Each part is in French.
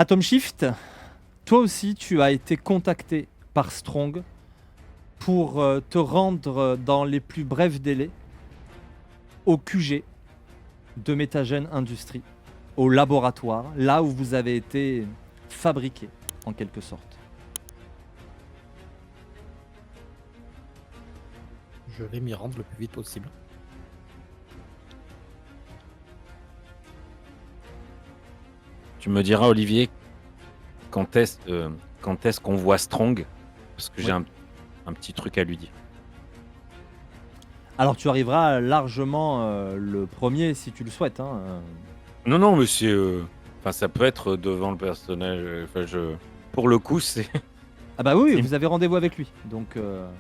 Atom Shift, toi aussi, tu as été contacté par Strong pour te rendre dans les plus brefs délais au QG de Metagen Industries, au laboratoire, là où vous avez été fabriqué, en quelque sorte. Je vais m'y rendre le plus vite possible. Tu me diras, Olivier, quand est-ce qu'on voit Strong? Parce que j'ai Oui. un petit truc à lui dire. Alors tu arriveras largement le premier si tu le souhaites. Non, mais c'est... Enfin, ça peut être devant le personnel. Pour le coup, c'est Ah bah oui, C'est- vous avez rendez-vous avec lui, donc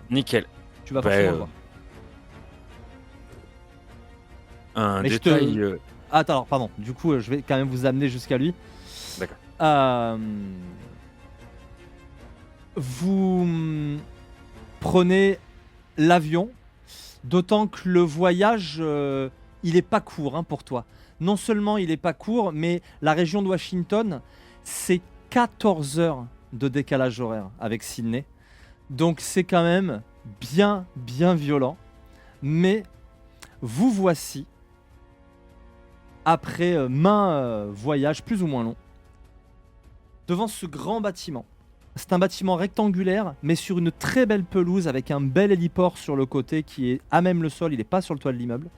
nickel. tu vas Bah, forcément le voir. Un Mais je te- détail... Ah, attends, alors, pardon, du coup je vais quand même vous amener jusqu'à lui. D'accord. Vous prenez l'avion, d'autant que le voyage, il est pas court pour toi. Non seulement il est pas court, mais la région de Washington, c'est 14 heures de décalage horaire avec Sydney. Donc c'est quand même bien violent. Mais vous voici, après maints voyages plus ou moins longs, devant ce grand bâtiment. C'est un bâtiment rectangulaire, mais sur une très belle pelouse avec un bel héliport sur le côté qui est à même le sol, il n'est pas sur le toit de l'immeuble.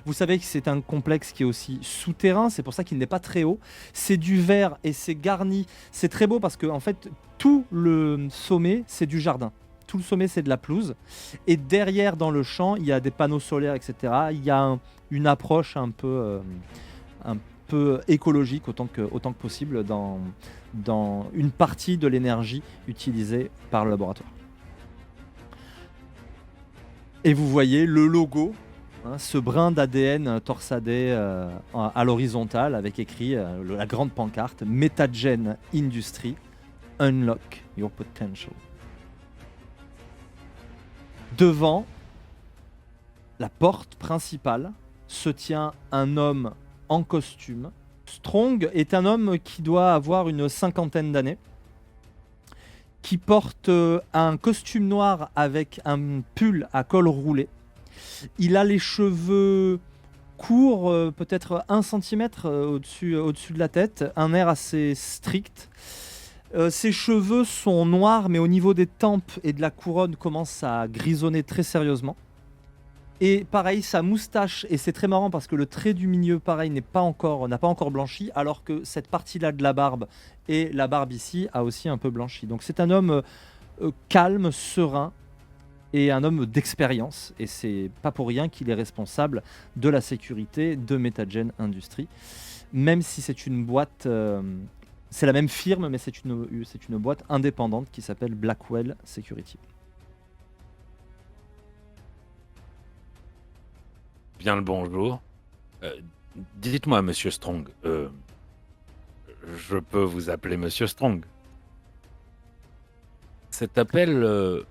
Vous savez que c'est un complexe qui est aussi souterrain, c'est pour ça qu'il n'est pas très haut. C'est du verre et c'est garni. C'est très beau parce que en fait, tout le sommet, c'est du jardin. Tout le sommet, c'est de la pelouse. Et derrière, dans le champ, il y a des panneaux solaires, etc. Il y a une approche un peu écologique autant que possible dans une partie de l'énergie utilisée par le laboratoire. Et vous voyez le logo, ce brin d'ADN torsadé à l'horizontale avec écrit la grande pancarte Metagen Industries, Unlock Your Potential. Devant la porte principale se tient un homme en costume. Strong est un homme qui doit avoir une cinquantaine d'années, qui porte un costume noir avec un pull à col roulé. Il a les cheveux courts, peut-être 1 centimètre au-dessus de la tête, un air assez strict. Ses cheveux sont noirs, mais au niveau des tempes et de la couronne commence à grisonner très sérieusement. Et pareil, sa moustache, et c'est très marrant parce que le trait du milieu, pareil, n'a pas encore blanchi, alors que cette partie-là de la barbe et la barbe ici a aussi un peu blanchi. Donc c'est un homme calme, serein, et un homme d'expérience. Et c'est pas pour rien qu'il est responsable de la sécurité de Metagen Industries. Même si c'est une boîte, c'est la même firme, mais c'est une boîte indépendante qui s'appelle Blackwell Security. Bien le bonjour. Dites-moi, Monsieur Strong, je peux vous appeler Monsieur Strong. Cet appel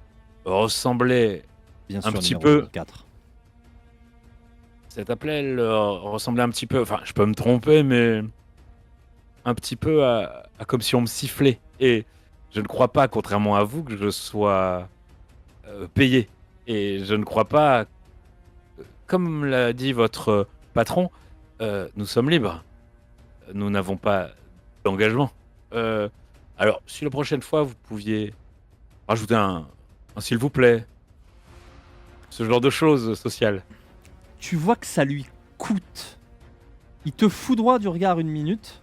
ressemblait Bien un sûr, petit numéro peu. 4. Cet appel ressemblait un petit peu. Enfin, je peux me tromper, mais un petit peu à comme si on me sifflait. Et je ne crois pas, contrairement à vous, que je sois payé. Et je ne crois pas, comme l'a dit votre patron, nous sommes libres. Nous n'avons pas d'engagement. Alors, si la prochaine fois vous pouviez rajouter un s'il vous plaît, ce genre de choses sociales. Tu vois que ça lui coûte. Il te foudroie du regard une minute.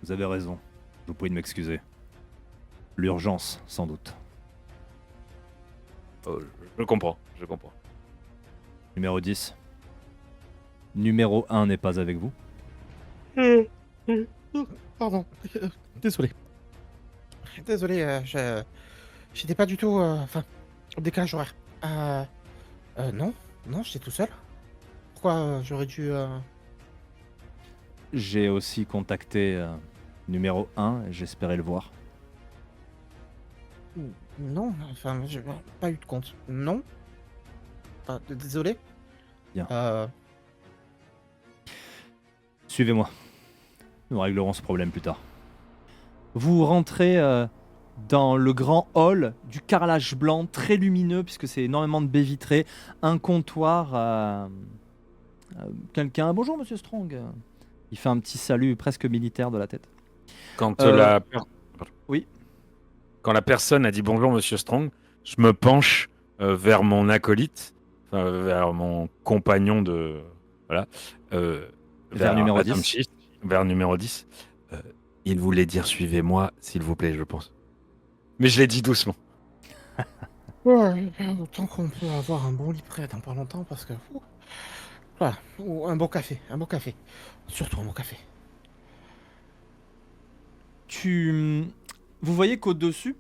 Vous avez raison. Vous pouvez m'excuser. L'urgence, sans doute. Je comprends. Numéro 10. Numéro 1 n'est pas avec vous. Pardon. Désolé. Désolé, j'étais pas du tout... Enfin, au décalage horaire. Non, j'étais tout seul. Pourquoi j'aurais dû... J'ai aussi contacté numéro 1 et j'espérais le voir. Non, enfin, j'ai pas eu de compte. Non. Désolé. Bien. Euh, Suivez-moi. Nous réglerons ce problème plus tard. Vous rentrez dans le grand hall du carrelage blanc, très lumineux, puisque c'est énormément de baies vitrées. Un comptoir. Quelqu'un. Bonjour, monsieur Strong. Il fait un petit salut presque militaire de la tête. Quand Oui. Quand la personne a dit bonjour Monsieur Strong, je me penche vers mon acolyte, vers mon compagnon de voilà, Vers numéro Adam 10. Schiff, vers numéro 10. Il voulait dire suivez-moi, s'il vous plaît, je pense. Mais je l'ai dit doucement. Ouais, autant qu'on peut avoir un bon lit prêt dans pas longtemps parce que. Voilà, ou un bon café, Surtout un bon café. Vous voyez qu'au-dessus,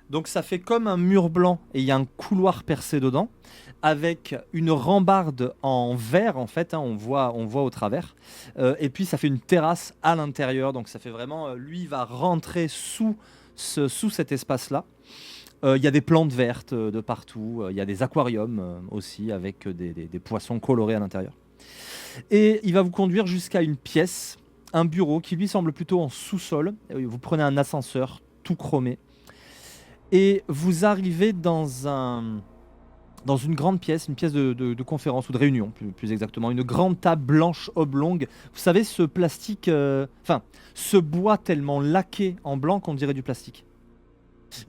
donc ça fait comme un mur blanc et il y a un couloir percé dedans avec une rambarde en verre en fait, hein, on voit au travers. Et puis ça fait une terrasse à l'intérieur, donc ça fait vraiment, lui il va rentrer sous cet espace-là. Il y a des plantes vertes de partout, il y a des aquariums aussi avec des poissons colorés à l'intérieur. Et il va vous conduire jusqu'à une pièce, un bureau qui lui semble plutôt en sous-sol. Vous prenez un ascenseur tout chromé et vous arrivez dans une grande pièce, une pièce de conférence ou de réunion plus exactement, une grande table blanche oblongue. Vous savez ce plastique, ce bois tellement laqué en blanc qu'on dirait du plastique.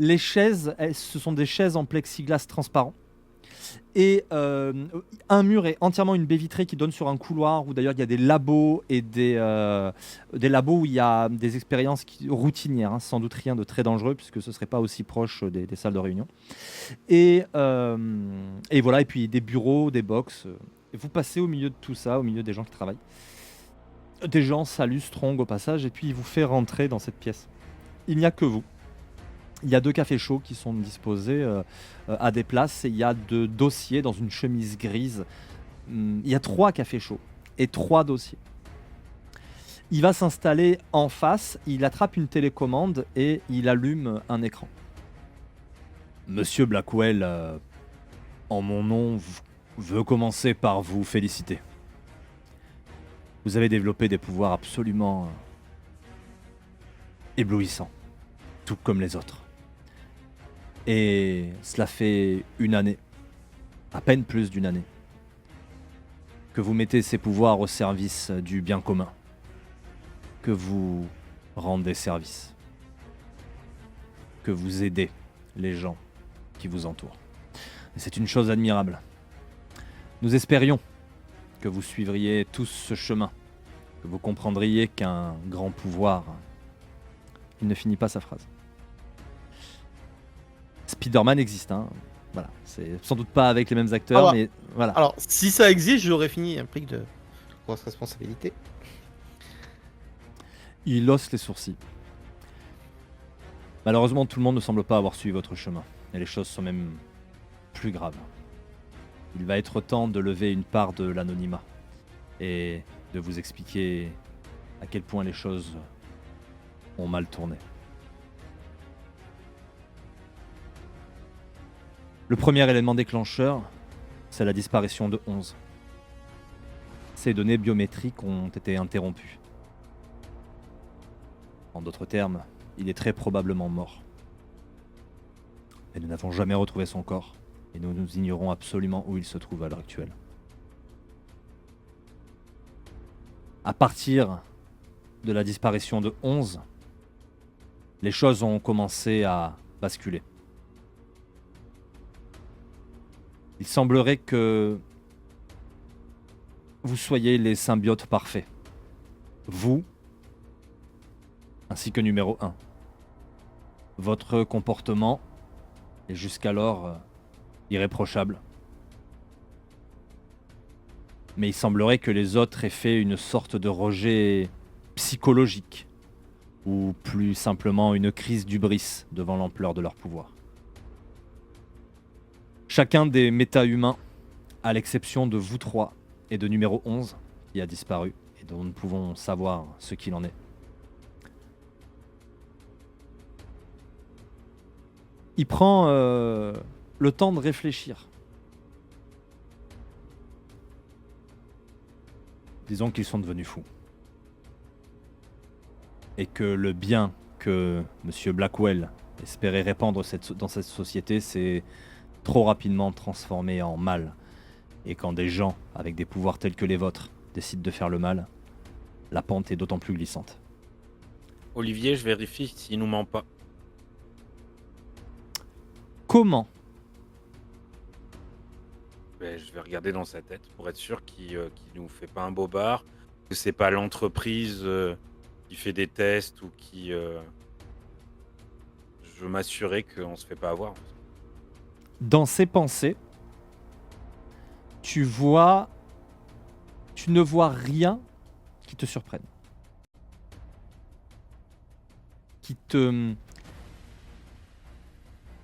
Les chaises, ce sont des chaises en plexiglas transparent. Et un mur est entièrement une baie vitrée qui donne sur un couloir où d'ailleurs il y a des labos et des labos où il y a des expériences routinières, hein, sans doute rien de très dangereux puisque ce serait pas aussi proche des salles de réunion. Et voilà, et puis des bureaux, des box. Et vous passez au milieu de tout ça, au milieu des gens qui travaillent. Des gens saluent Strong au passage et puis il vous fait rentrer dans cette pièce. Il n'y a que vous. Il y a 2 cafés chauds qui sont disposés à des places et il y a 2 dossiers dans une chemise grise. Il y a 3 cafés chauds et 3 dossiers. Il va s'installer en face, il attrape une télécommande et il allume un écran. Monsieur Blackwell, en mon nom, veut commencer par vous féliciter. Vous avez développé des pouvoirs absolument éblouissants, tout comme les autres. Et cela fait une année, à peine plus d'une année, que vous mettez ces pouvoirs au service du bien commun, que vous rendez service, que vous aidez les gens qui vous entourent. Et c'est une chose admirable. Nous espérions que vous suivriez tous ce chemin, que vous comprendriez qu'un grand pouvoir... Il ne finit pas sa phrase. Spider-Man existe, hein. Voilà, c'est sans doute pas avec les mêmes acteurs, Alors, mais voilà. Alors, si ça existe, j'aurais fini un prix de grosse responsabilité. Il hausse les sourcils. Malheureusement, tout le monde ne semble pas avoir suivi votre chemin, et les choses sont même plus graves. Il va être temps de lever une part de l'anonymat, et de vous expliquer à quel point les choses ont mal tourné. Le premier élément déclencheur, c'est la disparition de 11. Ces données biométriques ont été interrompues. En d'autres termes, il est très probablement mort. Et nous n'avons jamais retrouvé son corps, et nous ignorons absolument où il se trouve à l'heure actuelle. À partir de la disparition de 11, les choses ont commencé à basculer. Il semblerait que vous soyez les symbiotes parfaits. Vous, ainsi que numéro 1. Votre comportement est jusqu'alors irréprochable. Mais il semblerait que les autres aient fait une sorte de rejet psychologique, ou plus simplement une crise d'hubris devant l'ampleur de leur pouvoir. Chacun des méta-humains, à l'exception de vous 3 et de numéro 11, qui a disparu et dont nous pouvons savoir ce qu'il en est. Il prend le temps de réfléchir. Disons qu'ils sont devenus fous. et que le bien que Monsieur Blackwell espérait répandre dans cette société s'est trop rapidement transformé en mal. Et quand des gens avec des pouvoirs tels que les vôtres décident de faire le mal, la pente est d'autant plus glissante. Olivier, je vérifie s'il nous ment pas. Comment? Je vais regarder dans sa tête pour être sûr qu'il nous fait pas un bobard, que c'est pas l'entreprise qui fait des tests ou qui. Je veux m'assurer qu'on se fait pas avoir. Dans ses pensées, tu ne vois rien qui te surprenne.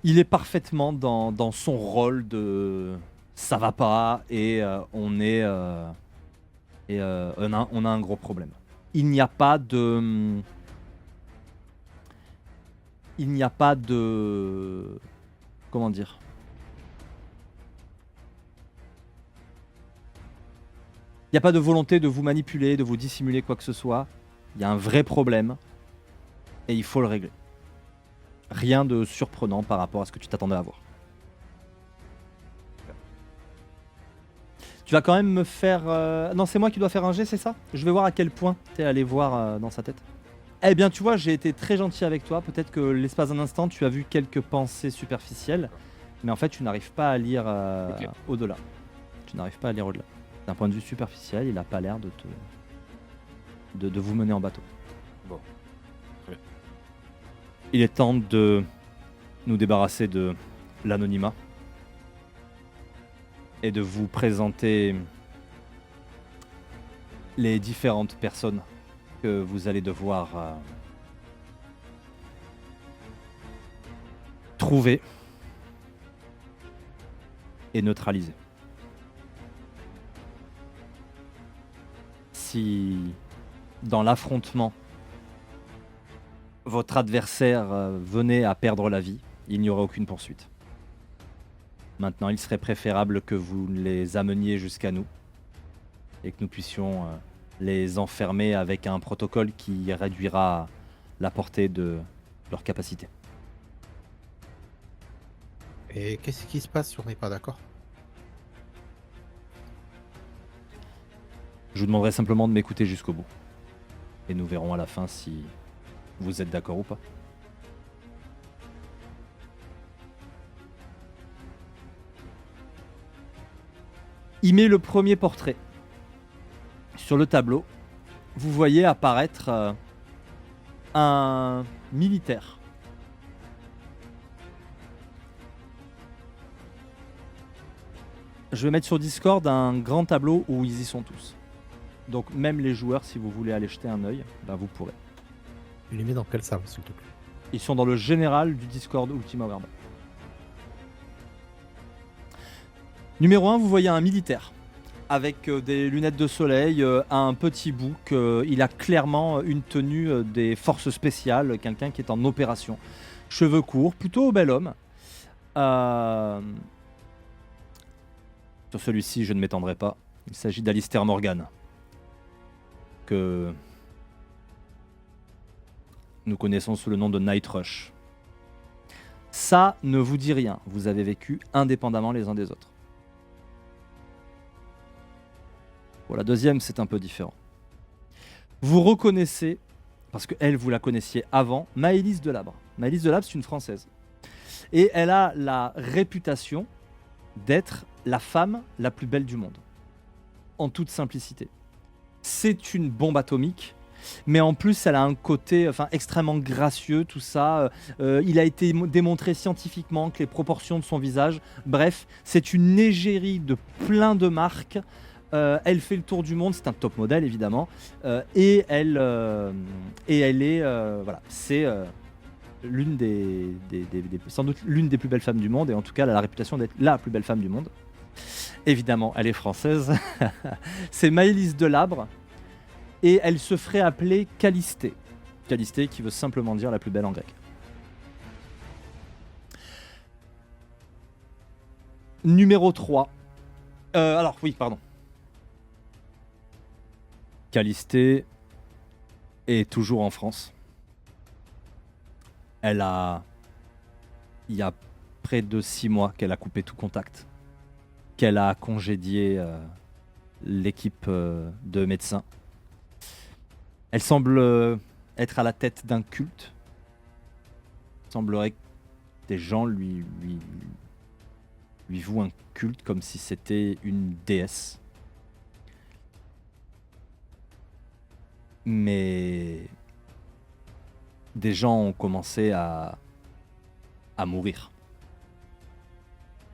Il est parfaitement dans son rôle de ça va pas et on a un gros problème. Il n'y a pas de comment dire? Il n'y a pas de volonté de vous manipuler, de vous dissimuler quoi que ce soit. Il y a un vrai problème et il faut le régler. Rien de surprenant par rapport à ce que tu t'attendais à voir. Tu vas quand même me faire... Non, c'est moi qui dois faire un jet, c'est ça? Je vais voir à quel point tu es allé voir dans sa tête. Eh bien, tu vois, j'ai été très gentil avec toi. Peut-être que l'espace d'un instant, tu as vu quelques pensées superficielles. Mais en fait, tu n'arrives pas à lire au-delà. Tu n'arrives pas à lire au-delà. D'un point de vue superficiel, il n'a pas l'air de vous mener en bateau. Bon. Ouais. Il est temps de nous débarrasser de l'anonymat et de vous présenter les différentes personnes que vous allez devoir trouver et neutraliser. Si dans l'affrontement votre adversaire venait à perdre la vie, il n'y aurait aucune poursuite. Maintenant, il serait préférable que vous les ameniez jusqu'à nous et que nous puissions les enfermer avec un protocole qui réduira la portée de leur capacité. Et qu'est-ce qui se passe si on n'est pas d'accord? Je vous demanderai simplement de m'écouter jusqu'au bout. Et nous verrons à la fin si vous êtes d'accord ou pas. Il met le premier portrait. Sur le tableau, vous voyez apparaître un militaire. Je vais mettre sur Discord un grand tableau où ils y sont tous. Donc même les joueurs, si vous voulez aller jeter un œil, ben vous pourrez. Tu les mets dans quelle salle, s'il te plaît? Ils sont dans le général du Discord Ultima Werewolf. Numéro 1, vous voyez un militaire avec des lunettes de soleil, un petit bouc. Il a clairement une tenue des forces spéciales, quelqu'un qui est en opération. Cheveux courts, plutôt bel homme. Sur celui-ci, je ne m'étendrai pas. Il s'agit d'Alistair Morgan, que nous connaissons sous le nom de Night Rush. Ça ne vous dit rien. Vous avez vécu indépendamment les uns des autres. Pour la deuxième, c'est un peu différent. Vous reconnaissez, parce que elle, vous la connaissiez avant, Maëlys Delabre. Maëlys Delabre, c'est une Française. Et elle a la réputation d'être la femme la plus belle du monde. En toute simplicité. C'est une bombe atomique, mais en plus, elle a un côté extrêmement gracieux, tout ça. Il a été démontré scientifiquement que les proportions de son visage... Bref, c'est une égérie de plein de marques. Elle fait le tour du monde, c'est un top modèle évidemment, et elle est voilà, c'est l'une sans doute l'une des plus belles femmes du monde, et en tout cas elle a la réputation d'être la plus belle femme du monde. Évidemment, elle est française. C'est Maëlys Delabre, et elle se ferait appeler Calistée. Calistée qui veut simplement dire la plus belle en grec. Numéro 3. Alors oui, pardon. Calistée est toujours en France. Il y a près de 6 mois qu'elle a coupé tout contact, qu'elle a congédié l'équipe de médecins. Elle semble être à la tête d'un culte. Il semblerait que des gens lui vouent un culte comme si c'était une déesse. Mais des gens ont commencé à mourir.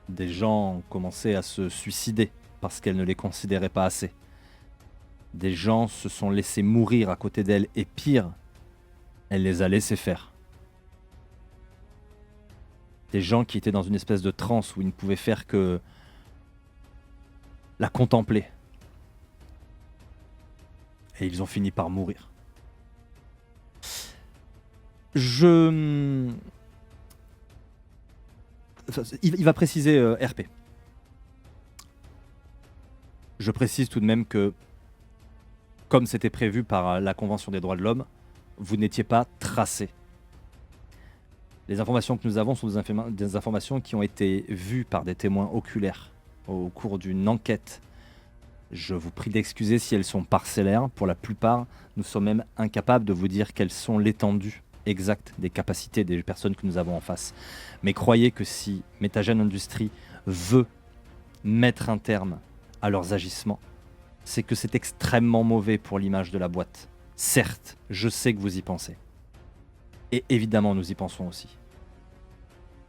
Des gens ont commencé à se suicider parce qu'elle ne les considérait pas assez. Des gens se sont laissés mourir à côté d'elle et pire, elle les a laissés faire. Des gens qui étaient dans une espèce de transe où ils ne pouvaient faire que la contempler. Et ils ont fini par mourir. Il va préciser RP. Je précise tout de même que, comme c'était prévu par la Convention des droits de l'homme, vous n'étiez pas tracé. Les informations que nous avons sont des informations qui ont été vues par des témoins oculaires au cours d'une enquête. Je vous prie d'excuser si elles sont parcellaires. Pour la plupart, nous sommes même incapables de vous dire quelles sont l'étendue exacte des capacités des personnes que nous avons en face. Mais croyez que si Metagen Industries veut mettre un terme à leurs agissements, c'est que c'est extrêmement mauvais pour l'image de la boîte. Certes, je sais que vous y pensez. Et évidemment, nous y pensons aussi.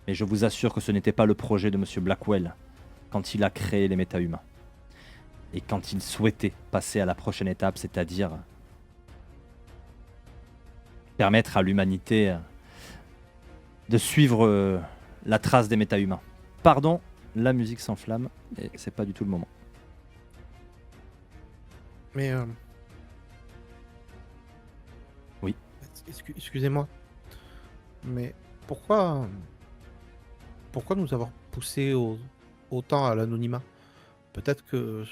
Mais je vous assure que ce n'était pas le projet de M. Blackwell quand il a créé les méta-humains. Et quand il souhaitait passer à la prochaine étape, c'est-à-dire permettre à l'humanité de suivre la trace des méta-humains. Pardon, la musique s'enflamme et c'est pas du tout le moment. Mais Oui. Excusez-moi. Mais pourquoi nous avoir poussé autant à l'anonymat? Peut-être que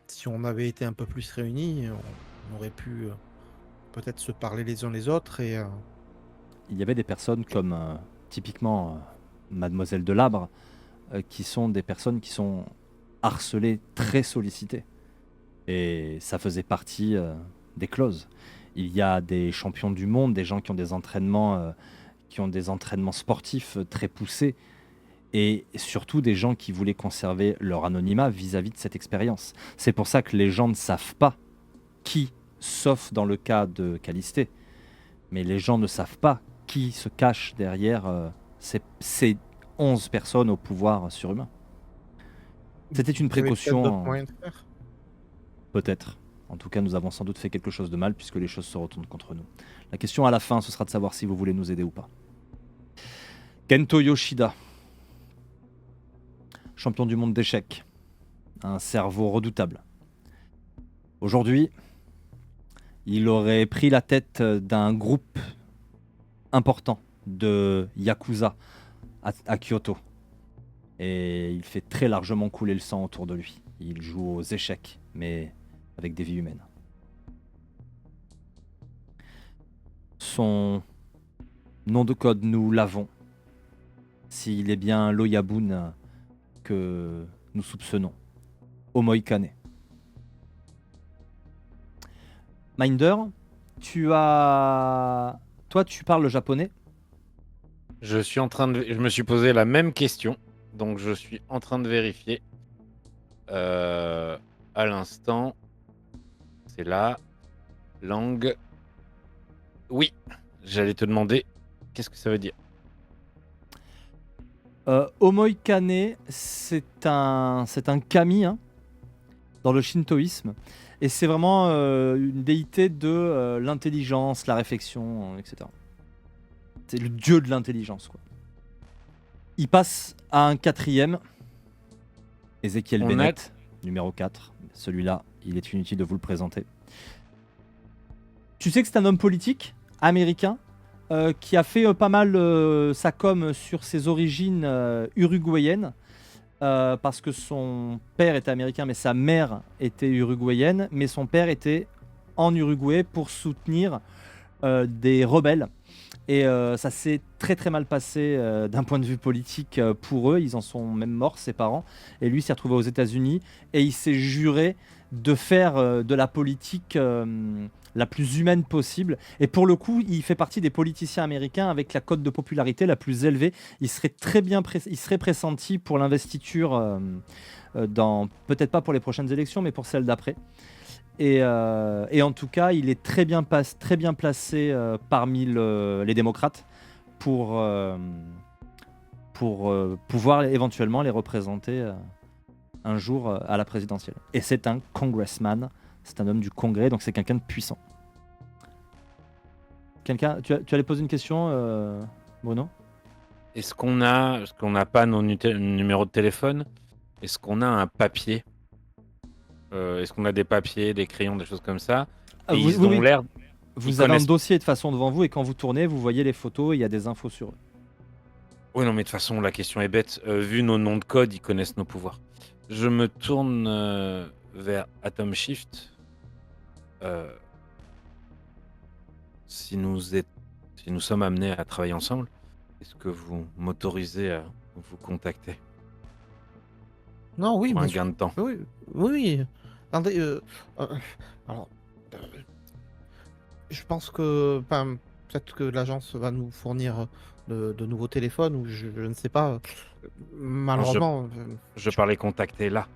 si on avait été un peu plus réunis, on aurait pu peut-être se parler les uns les autres et Il y avait des personnes comme typiquement Mademoiselle Delabre qui sont des personnes qui sont harcelées, très sollicitées. Et ça faisait partie des clauses. Il y a des champions du monde, des gens qui ont des entraînements sportifs très poussés, et surtout des gens qui voulaient conserver leur anonymat vis-à-vis de cette expérience. C'est pour ça que les gens ne savent pas qui, sauf dans le cas de Callisté, mais les gens ne savent pas qui se cache derrière ces 11 personnes au pouvoir surhumain. C'était une vous avez peut-être d'autres précaution, moyens de faire. peut-être. En tout cas, nous avons sans doute fait quelque chose de mal puisque les choses se retournent contre nous. La question à la fin, ce sera de savoir si vous voulez nous aider ou pas. Kento Yoshida, champion du monde d'échecs, un cerveau redoutable. Aujourd'hui, il aurait pris la tête d'un groupe important de Yakuza à Kyoto. Et il fait très largement couler le sang autour de lui. Il joue aux échecs, mais avec des vies humaines. Son nom de code, nous l'avons. S'il est bien l'Oyabun que nous soupçonnons. Omoikane. Minder, toi, tu parles le japonais? Je me suis posé la même question, donc je suis en train de vérifier. À l'instant, c'est là. Langue. Oui, j'allais te demander qu'est-ce que ça veut dire. Omoikane, c'est un kami hein, dans le shintoïsme. Et c'est vraiment une déité de l'intelligence, la réflexion, etc. C'est le dieu de l'intelligence, quoi. Il passe à un 4e, Ezekiel Bennett, numéro 4. Celui-là, il est inutile de vous le présenter. Tu sais que c'est un homme politique américain qui a fait pas mal sa com sur ses origines uruguayennes parce que son père était américain mais sa mère était uruguayenne, mais son père était en Uruguay pour soutenir des rebelles Et ça s'est très très mal passé d'un point de vue politique pour eux. Ils en sont même morts, ses parents. Et lui s'est retrouvé aux États-Unis et il s'est juré de faire de la politique la plus humaine possible. Et pour le coup, il fait partie des politiciens américains avec la cote de popularité la plus élevée. Il serait il serait pressenti pour l'investiture dans, peut-être pas pour les prochaines élections, mais pour celles d'après. Et en tout cas, il est très bien placé parmi les démocrates pour, pouvoir éventuellement les représenter un jour à la présidentielle. Et c'est un congressman, c'est un homme du Congrès, donc c'est quelqu'un de puissant. Tu allais poser une question, Bruno? Est-ce qu'on n'a pas nos numéros de téléphone? Est-ce qu'on a un papier? Est-ce qu'on a des papiers, des crayons, des choses comme ça? Ah, Et oui, ils oui, ont oui. l'air. Vous avez un connaissent- dossier de façon devant vous et quand vous tournez, vous voyez les photos et il y a des infos sur eux. Oui, non, mais de toute façon, la question est bête. Vu nos noms de code, ils connaissent nos pouvoirs. Je me tourne vers Atom Shift. Si nous sommes amenés à travailler ensemble, est-ce que vous m'autorisez à vous contacter Non, oui, pour un bien sûr. gain de temps? Oui, oui, oui. Attendez, alors, euh, je pense que, enfin, peut-être que l'agence va nous fournir de nouveaux téléphones ou je ne sais pas. Malheureusement, Je parlais contacter là.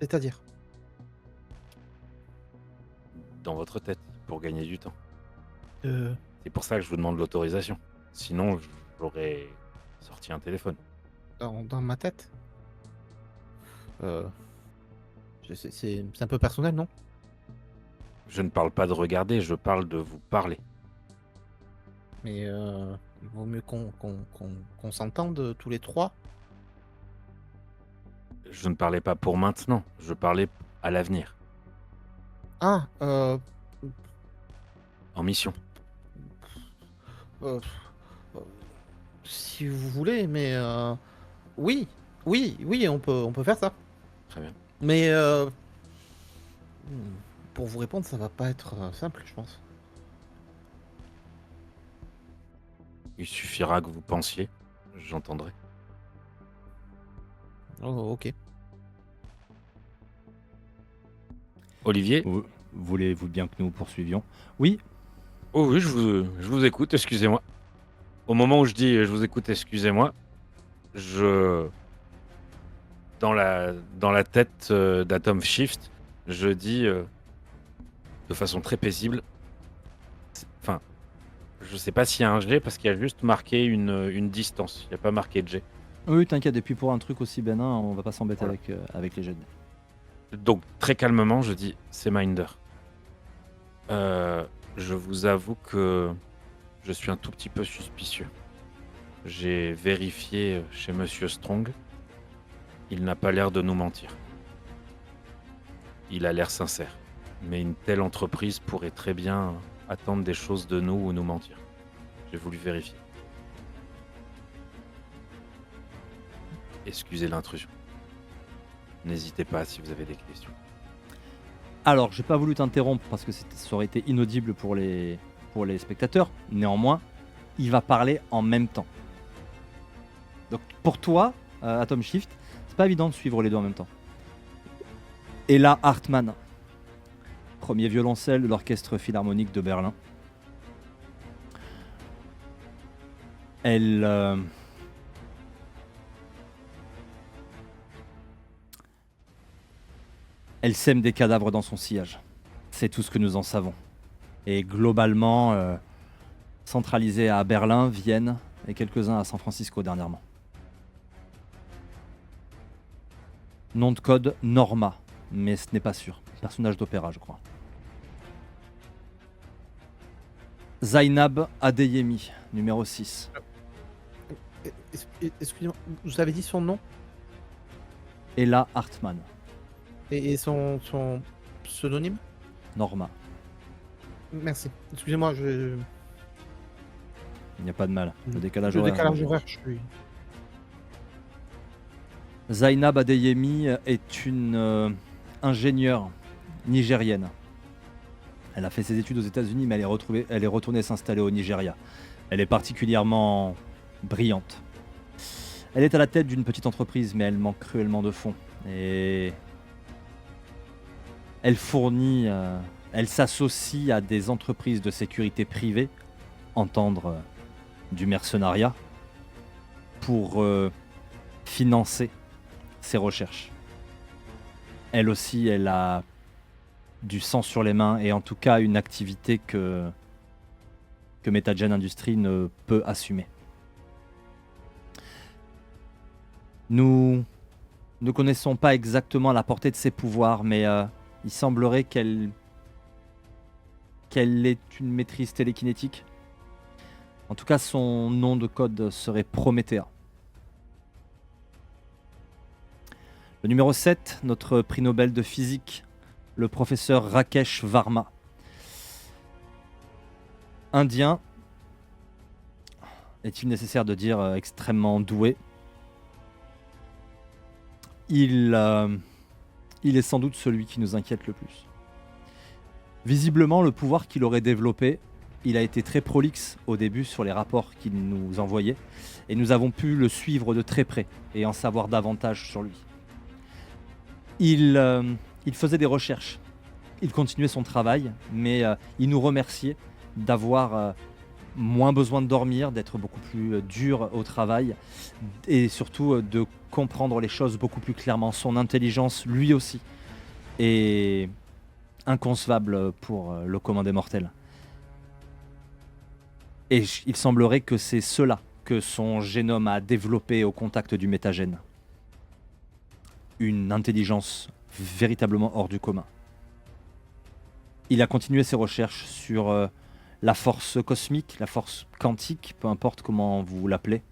c'est-à-dire. Dans votre tête, pour gagner du temps. Euh, C'est pour ça que je vous demande l'autorisation. Sinon, j'aurais sorti un téléphone. dans ma tête. C'est un peu personnel, non? Je ne parle pas de regarder, je parle de vous parler. Mais il vaut mieux qu'on s'entende tous les trois. Je ne parlais pas pour maintenant, je parlais à l'avenir, Ah, en mission. euh, euh, si vous voulez, mais oui, oui, on peut faire ça. Très bien. Mais pour vous répondre, ça va pas être simple, je pense. Il suffira que vous pensiez, j'entendrai. Oh, ok. Olivier? Voulez-vous bien que nous poursuivions? Oui. Oh oui, je vous écoute, excusez-moi. Au moment où je dis je vous écoute, excusez-moi, dans la tête d'Atom Shift, je dis de façon très paisible, enfin, je sais pas s'il y a un G parce qu'il y a juste marqué une distance, il n'y a pas marqué de G. Oui, t'inquiète, et puis pour un truc aussi bénin, on va pas s'embêter Voilà. avec les jets. Donc très calmement, je dis c'est Minder. Je vous avoue que je suis un tout petit peu suspicieux. J'ai vérifié chez Monsieur Strong. Il n'a pas l'air de nous mentir. Il a l'air sincère. Mais une telle entreprise pourrait très bien attendre des choses de nous ou nous mentir. J'ai voulu vérifier. Excusez l'intrusion. N'hésitez pas si vous avez des questions. Alors, j'ai pas voulu t'interrompre parce que ça aurait été inaudible pour les spectateurs. Néanmoins, il va parler en même temps. Donc, pour toi, Atom Shift, c'est pas évident de suivre les deux en même temps. Et là, Hartmann, premier violoncelle de l'Orchestre Philharmonique de Berlin. Elle sème des cadavres dans son sillage. C'est tout ce que nous en savons. Et globalement, centralisé à Berlin, Vienne et quelques-uns à San Francisco dernièrement. Nom de code Norma, mais ce n'est pas sûr. Personnage d'opéra, je crois. Zainab Adeyemi, numéro 6. Excusez-moi, vous avez dit son nom Ella Hartmann, et son pseudonyme? Norma. Merci. Excusez-moi, Il n'y a pas de mal. Le décalage le horaire. décalage horaire, je suis. Zainab Adeyemi est une ingénieure nigérienne. Elle a fait ses études aux États-Unis, mais elle est retournée s'installer au Nigeria. Elle est particulièrement brillante. Elle est à la tête d'une petite entreprise, mais elle manque cruellement de fonds. Et elle fournit, elle s'associe à des entreprises de sécurité privée, entendre du mercenariat, pour financer ses recherches. Elle aussi, elle a du sang sur les mains et en tout cas une activité que Metagen Industries ne peut assumer. Nous ne connaissons pas exactement la portée de ses pouvoirs, mais il semblerait qu'elle ait une maîtrise télékinétique. En tout cas, son nom de code serait Promethea. Le numéro 7, notre prix Nobel de physique, le professeur Rakesh Varma. Indien, est-il nécessaire de dire extrêmement doué. Il est sans doute celui qui nous inquiète le plus. Visiblement, le pouvoir qu'il aurait développé, il a été très prolixe au début sur les rapports qu'il nous envoyait, et nous avons pu le suivre de très près et en savoir davantage sur lui. Il faisait des recherches, il continuait son travail, mais il nous remerciait d'avoir moins besoin de dormir, d'être beaucoup plus dur au travail et surtout de comprendre les choses beaucoup plus clairement. Son intelligence, lui aussi, est inconcevable pour le commun des mortels. Et il semblerait que c'est cela que son génome a développé au contact du métagène. Une intelligence véritablement hors du commun. Il a continué ses recherches sur la force cosmique, la force quantique, peu importe comment vous l'appelez.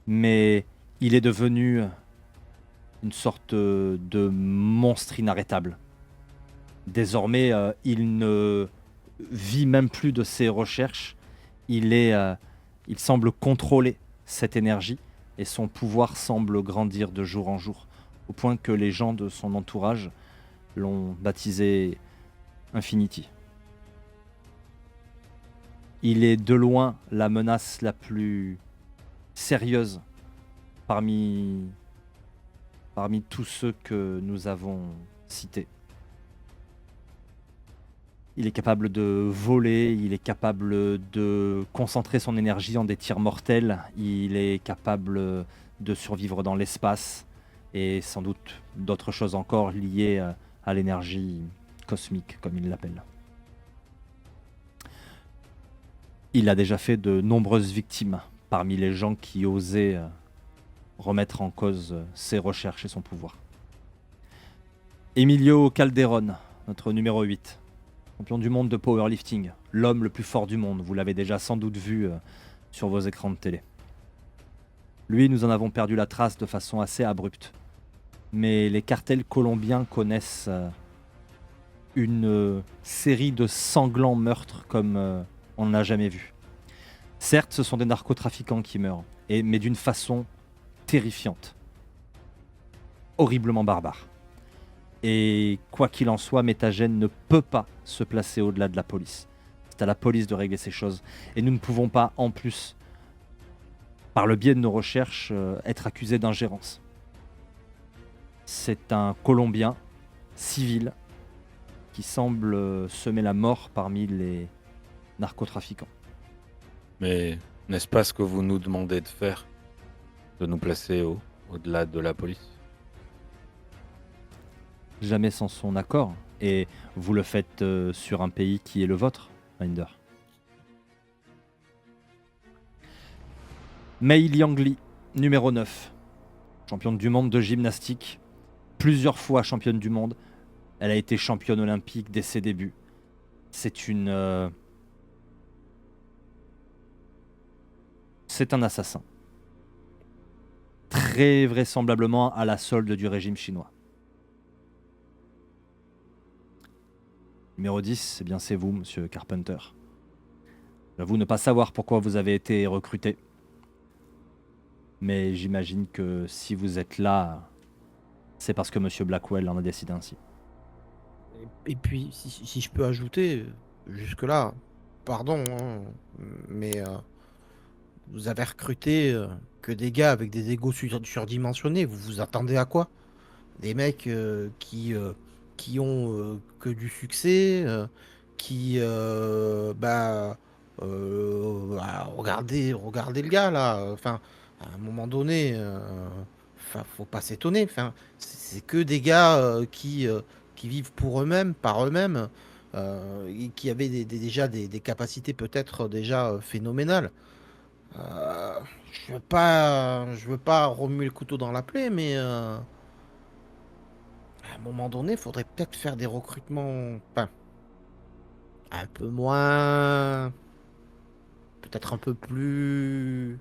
Mais il est devenu une sorte de monstre inarrêtable. Désormais, il ne vit même plus de ses recherches. Il semble contrôler cette énergie et son pouvoir semble grandir de jour en jour, au point que les gens de son entourage l'ont baptisé Infinity. Il est de loin la menace la plus sérieuse parmi tous ceux que nous avons cités. Il est capable de voler, il est capable de concentrer son énergie en des tirs mortels, il est capable de survivre dans l'espace et sans doute d'autres choses encore liées à l'énergie cosmique, comme il l'appelle. Il a déjà fait de nombreuses victimes parmi les gens qui osaient remettre en cause ses recherches et son pouvoir. Emilio Calderón, notre numéro 8. Champion du monde de powerlifting, l'homme le plus fort du monde, vous l'avez déjà sans doute vu sur vos écrans de télé. Lui, nous en avons perdu la trace de façon assez abrupte. Mais les cartels colombiens connaissent une série de sanglants meurtres comme on n'en a jamais vu. Certes, ce sont des narcotrafiquants qui meurent, mais d'une façon terrifiante, horriblement barbare. Et quoi qu'il en soit, Metagen ne peut pas se placer au-delà de la police. C'est à la police de régler ces choses. Et nous ne pouvons pas, en plus, par le biais de nos recherches, être accusés d'ingérence. C'est un Colombien civil qui semble semer la mort parmi les narcotrafiquants. Mais n'est-ce pas ce que vous nous demandez de faire? De nous placer au-delà de la police? Jamais sans son accord. Et vous le faites sur un pays qui est le vôtre, Minder. Mei Liangli, numéro 9. Championne du monde de gymnastique. Plusieurs fois championne du monde. Elle a été championne olympique dès ses débuts. C'est une... C'est un assassin. Très vraisemblablement à la solde du régime chinois. Numéro 10, eh bien c'est vous, monsieur Carpenter. J'avoue ne pas savoir pourquoi vous avez été recruté. Mais j'imagine que si vous êtes là, c'est parce que monsieur Blackwell en a décidé ainsi. Et puis, si je peux ajouter, jusque-là, pardon, hein, mais vous avez recruté que des gars avec des égos surdimensionnés. Vous vous attendez à quoi? Des mecs qui ont que du succès, qui... regardez le gars, là. Enfin, à un moment donné, enfin, faut pas s'étonner. Enfin, c'est que des gars qui vivent pour eux-mêmes, par eux-mêmes, et qui avaient déjà des capacités peut-être déjà phénoménales. Euh, je veux pas remuer le couteau dans la plaie, mais à un moment donné, il faudrait peut-être faire des recrutements, enfin, un peu moins, peut-être un peu plus.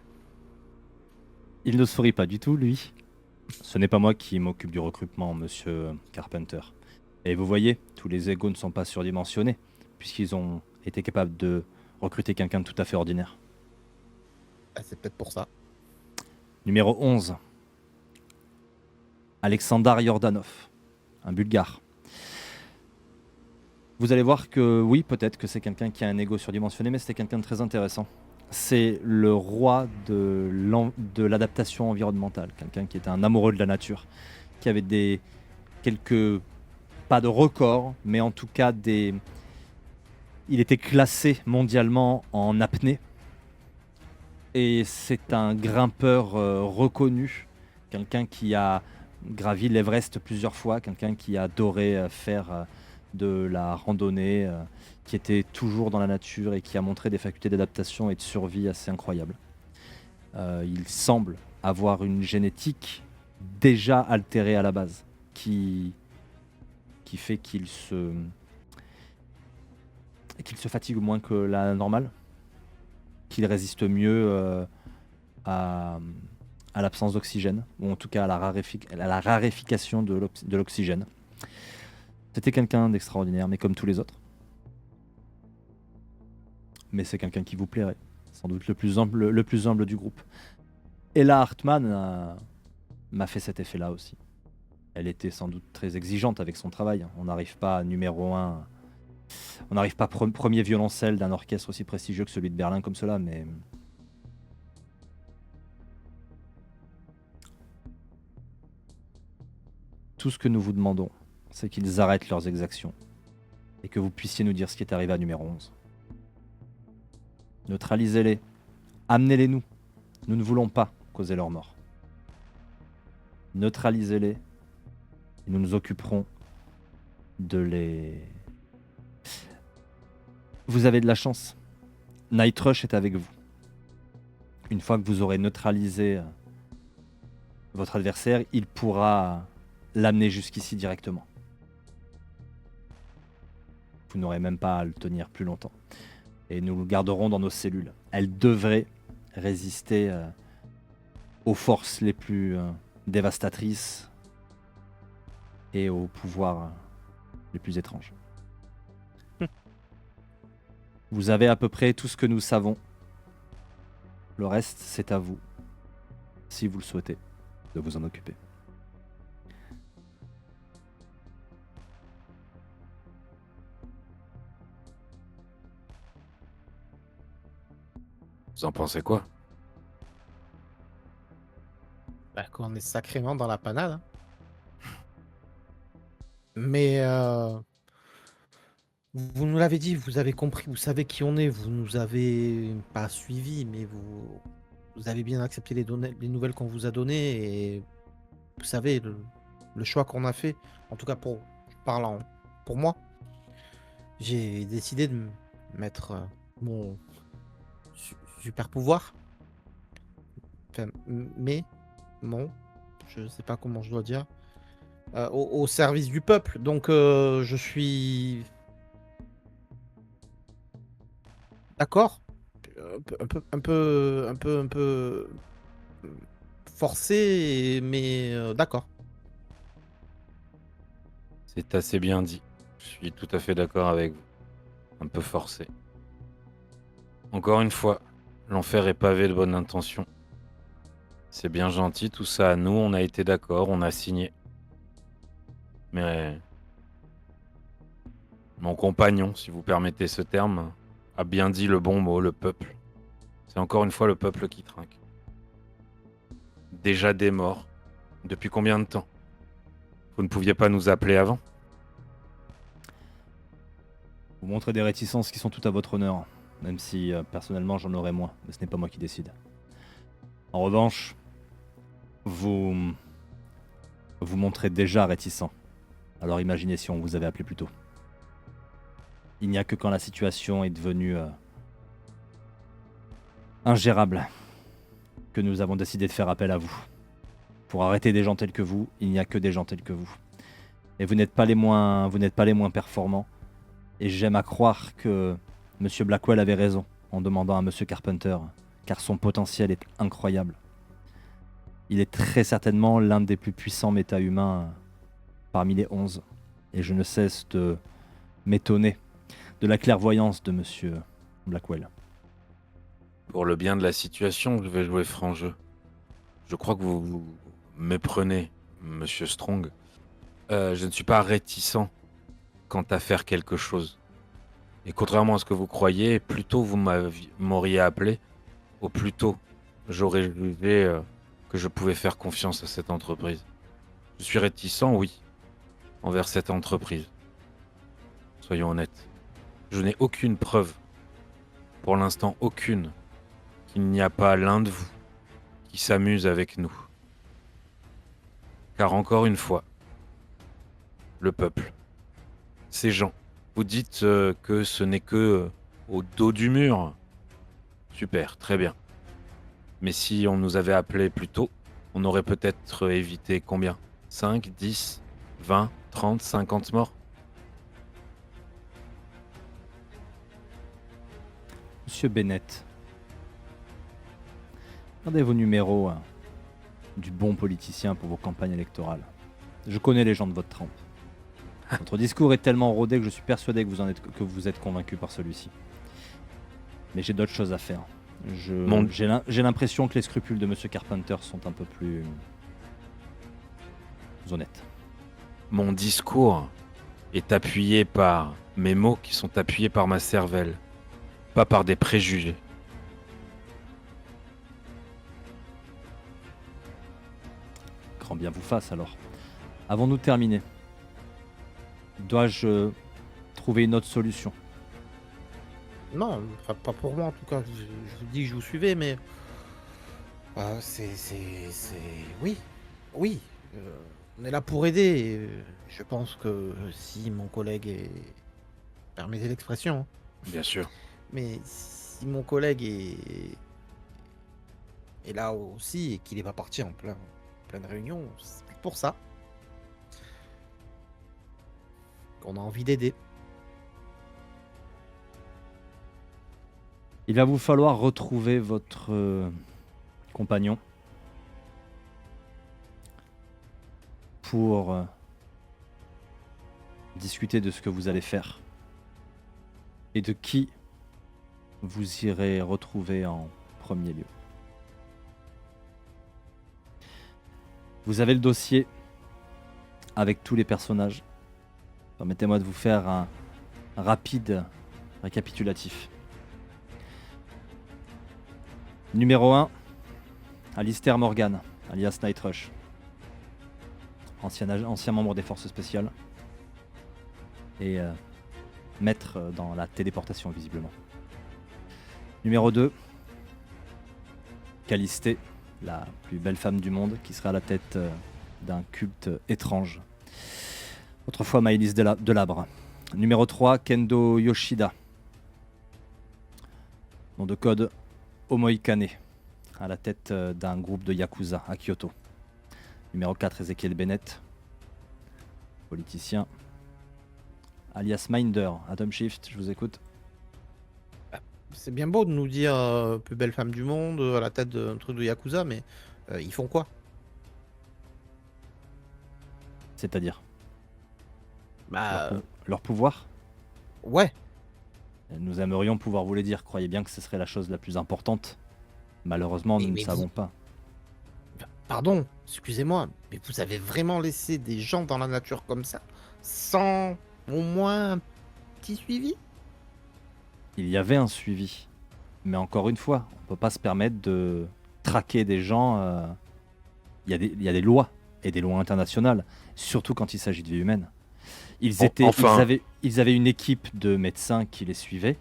Il ne sourit pas du tout, lui. Ce n'est pas moi qui m'occupe du recrutement, monsieur Carpenter. Et vous voyez, tous les égos ne sont pas surdimensionnés, puisqu'ils ont été capables de recruter quelqu'un de tout à fait ordinaire. Ah, c'est peut-être pour ça. Numéro 11. Alexandar Yordanov, un Bulgare. Vous allez voir que oui, peut-être que c'est quelqu'un qui a un ego surdimensionné, mais c'était quelqu'un de très intéressant. C'est le roi de l'adaptation environnementale, quelqu'un qui était un amoureux de la nature, qui avait quelques, pas de records, mais en tout cas il était classé mondialement en apnée. Et c'est un grimpeur reconnu, quelqu'un qui a gravi l'Everest plusieurs fois, quelqu'un qui a adoré faire de la randonnée, qui était toujours dans la nature et qui a montré des facultés d'adaptation et de survie assez incroyables. Il semble avoir une génétique déjà altérée à la base, qui fait qu'il se fatigue moins que la normale, qu'il résiste mieux à l'absence d'oxygène, ou en tout cas à la raréfication de l'oxygène. C'était quelqu'un d'extraordinaire, mais comme tous les autres. Mais c'est quelqu'un qui vous plairait, sans doute le plus humble du groupe. Ella Hartmann m'a fait cet effet-là aussi. Elle était sans doute très exigeante avec son travail. On n'arrive pas à numéro 1, on n'arrive pas premier violoncelle d'un orchestre aussi prestigieux que celui de Berlin comme cela, mais tout ce que nous vous demandons, c'est qu'ils arrêtent leurs exactions et que vous puissiez nous dire ce qui est arrivé à numéro 11. Neutralisez-les, amenez-les nous. Nous ne voulons pas causer leur mort. Neutralisez-les et nous nous occuperons de les... Vous avez de la chance. Night Rush est avec vous. Une fois que vous aurez neutralisé votre adversaire, il pourra l'amener jusqu'ici directement. Vous n'aurez même pas à le tenir plus longtemps. Et nous le garderons dans nos cellules. Elle devrait résister aux forces les plus dévastatrices et aux pouvoirs les plus étranges. Vous avez à peu près tout ce que nous savons. Le reste, c'est à vous, si vous le souhaitez, de vous en occuper. Vous en pensez quoi? Bah, qu'on est sacrément dans la panade, hein. Mais vous nous l'avez dit, vous avez compris, vous savez qui on est, vous nous avez pas suivis, mais vous avez bien accepté les nouvelles qu'on vous a données et vous savez le choix qu'on a fait, en tout cas parlant pour moi, j'ai décidé de mettre mon super pouvoir, enfin, je sais pas comment je dois dire, au service du peuple. Donc je suis d'accord, un peu forcé, mais d'accord. C'est assez bien dit. Je suis tout à fait d'accord avec vous. Un peu forcé. Encore une fois, l'enfer est pavé de bonnes intentions. C'est bien gentil tout ça. Nous, on a été d'accord, on a signé. Mais Mon compagnon, si vous permettez ce terme, a bien dit le bon mot, le peuple. C'est encore une fois le peuple qui trinque. Déjà des morts. Depuis combien de temps? Vous ne pouviez pas nous appeler avant? Vous montrez des réticences qui sont tout à votre honneur, même si personnellement j'en aurais moins, mais ce n'est pas moi qui décide. En revanche, vous montrez déjà réticent. Alors imaginez si on vous avait appelé plus tôt. Il n'y a que quand la situation est devenue ingérable que nous avons décidé de faire appel à vous. Pour arrêter des gens tels que vous, il n'y a que des gens tels que vous. Et vous n'êtes pas les moins performants. Et j'aime à croire que Monsieur Blackwell avait raison en demandant à Monsieur Carpenter, car son potentiel est incroyable. Il est très certainement l'un des plus puissants méta-humains parmi les 11. Et je ne cesse de m'étonner de la clairvoyance de Monsieur Blackwell. Pour le bien de la situation, je vais jouer franc jeu. Je crois que vous vous méprenez, Monsieur Strong. Je ne suis pas réticent quant à faire quelque chose. Et contrairement à ce que vous croyez, plus tôt vous m'auriez appelé, au plus tôt j'aurais jugé que je pouvais faire confiance à cette entreprise. Je suis réticent, oui, envers cette entreprise. Soyons honnêtes. Je n'ai aucune preuve, pour l'instant aucune, qu'il n'y a pas l'un de vous qui s'amuse avec nous. Car encore une fois, le peuple, ces gens, vous dites que ce n'est que au dos du mur. Super, très bien. Mais si on nous avait appelé plus tôt, on aurait peut-être évité combien? 5, 10, 20, 30, 50 morts? Monsieur Bennett, regardez vos numéros du bon politicien pour vos campagnes électorales. Je connais les gens de votre trempe. Votre discours est tellement rodé que je suis persuadé que vous êtes convaincu par celui-ci. Mais j'ai d'autres choses à faire. J'ai l'impression que les scrupules de Monsieur Carpenter sont un peu plus honnêtes. Mon discours est appuyé par mes mots qui sont appuyés par ma cervelle, pas par des préjugés. Grand bien vous fasse alors. Avons-nous terminé? Dois-je trouver une autre solution? Non, enfin, pas pour moi en tout cas. Je vous dis que je vous suivais, mais oui, oui. On est là pour aider. Et, je pense que si mon collègue est, permettez l'expression, hein, Bien sûr. mais si mon collègue est là aussi et qu'il n'est pas parti en pleine réunion, c'est pour ça qu'on a envie d'aider. Il va vous falloir retrouver votre compagnon pour discuter de ce que vous allez faire et de qui vous irez retrouver en premier lieu. Vous avez le dossier avec tous les personnages. Permettez-moi de vous faire un rapide récapitulatif. Numéro 1, Alistair Morgan, alias Nightrush. Ancien membre des forces spéciales. Et maître dans la téléportation, visiblement. Numéro 2, Calistée, la plus belle femme du monde, qui sera à la tête d'un culte étrange. Autrefois Maëlys Delabre. Numéro 3, Kendo Yoshida. Nom de code Omoikane, à la tête d'un groupe de Yakuza à Kyoto. Numéro 4, Ezekiel Bennett, politicien. Alias Minder, Atom Shift, je vous écoute. C'est bien beau de nous dire plus belle femme du monde à la tête d'un truc de Yakuza, mais ils font quoi? C'est-à-dire Bah leur pouvoir. ouais. Nous aimerions pouvoir vous les dire. Croyez bien que ce serait la chose la plus importante. Malheureusement, nous ne Mais savons pas. Pardon, excusez-moi, mais vous avez vraiment laissé des gens dans la nature comme ça, sans au moins petit suivi? Il y avait un suivi. Mais encore une fois, on ne peut pas se permettre de traquer des gens. Il y a des lois, et des lois internationales, surtout quand il s'agit de vie humaine. Enfin, Ils avaient une équipe de médecins qui les suivaient,